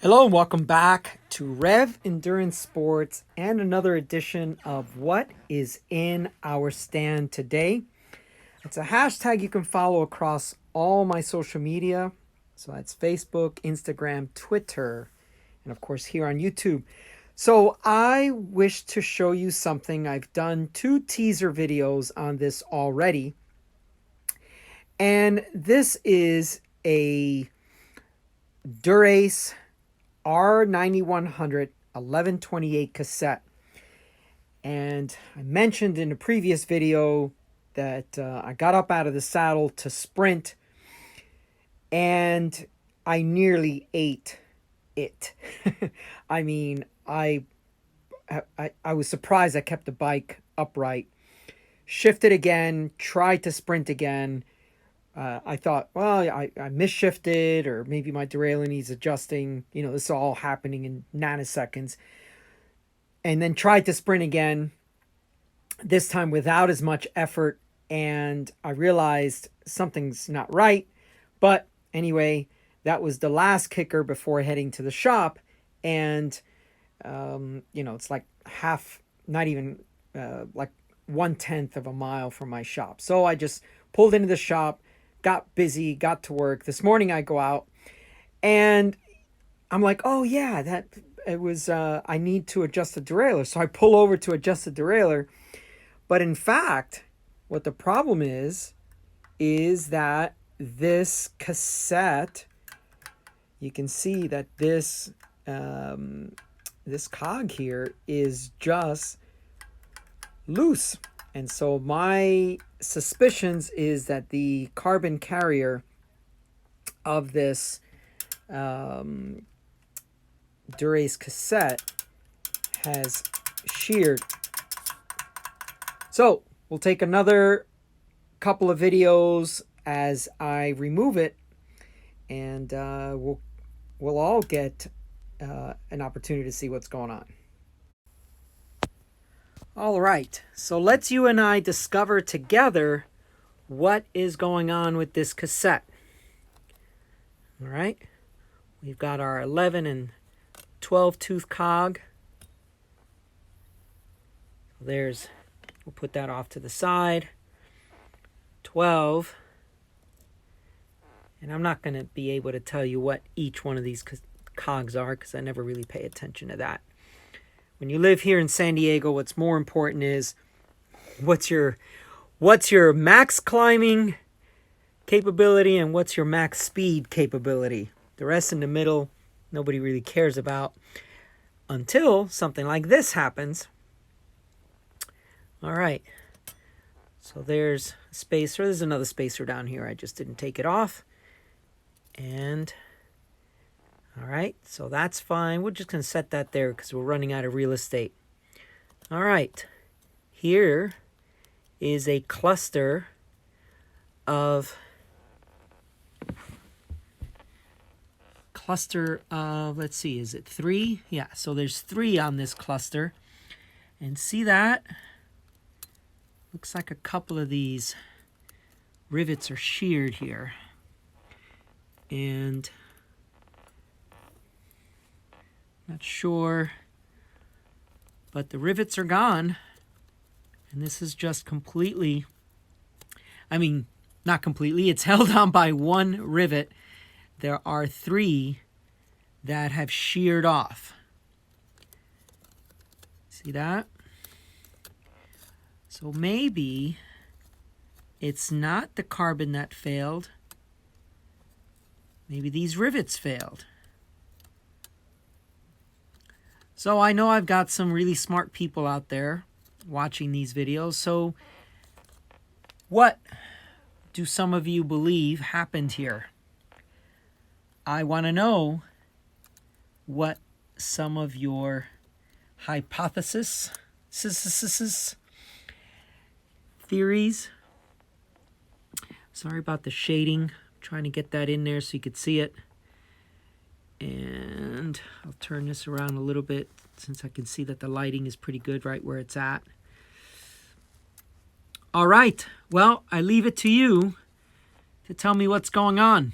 Hello and welcome back to Rev Endurance Sports and another edition of What is in Our Stand today. It's a hashtag you can follow across all my social media. So that's Facebook, Instagram, Twitter, and of course here on YouTube. So I wish to show you something. I've done 2 teaser videos on this already. And this is a Dura-Ace R9100 1128 cassette. And I mentioned in a previous video that I got up out of the saddle to sprint and I nearly ate it. I mean, I was surprised I kept the bike upright. Shifted again, tried to sprint again. I thought, well, I misshifted, or maybe my derailleur needs adjusting. You know, this is all happening in nanoseconds. And then tried to sprint again, this time without as much effort. And I realized something's not right. But anyway, that was the last kicker before heading to the shop. And, it's like not even like 1/10 of a mile from my shop. So I just pulled into the shop, got busy, got to work. This morning I go out and I'm like, oh yeah, that it was, I need to adjust the derailleur. So I pull over to adjust the derailleur. But in fact, what the problem is that this cassette, you can see that this cog here is just loose. And so my suspicions is that the carbon carrier of this Dura-Ace cassette has sheared. So we'll take another couple of videos as I remove it, and we'll all get an opportunity to see what's going on. All right, so let's you and I discover together what is going on with this cassette. All right, we've got our 11 and 12 tooth cog. We'll put that off to the side. 12, and I'm not going to be able to tell you what each one of these cogs are because I never really pay attention to that. When you live here in San Diego, what's more important is what's your max climbing capability and what's your max speed capability. The rest in the middle, nobody really cares about until something like this happens. All right. So there's a spacer. There's another spacer down here. I just didn't take it off. And all right, so that's fine. We're just going to set that there because we're running out of real estate. All right, here is a cluster of, let's see, is it 3? Yeah, so there's 3 on this cluster. And see that? Looks like a couple of these rivets are sheared here. And not sure, but the rivets are gone. And this is just completely, not completely, it's held on by 1 rivet. There are 3 that have sheared off. See that? So maybe it's not the carbon that failed. Maybe these rivets failed. So I know I've got some really smart people out there watching these videos. So what do some of you believe happened here? I want to know what some of your hypotheses, theories. Sorry about the shading. I'm trying to get that in there so you could see it. And I'll turn this around a little bit since I can see that the lighting is pretty good right where it's at. All right. Well, I leave it to you to tell me what's going on.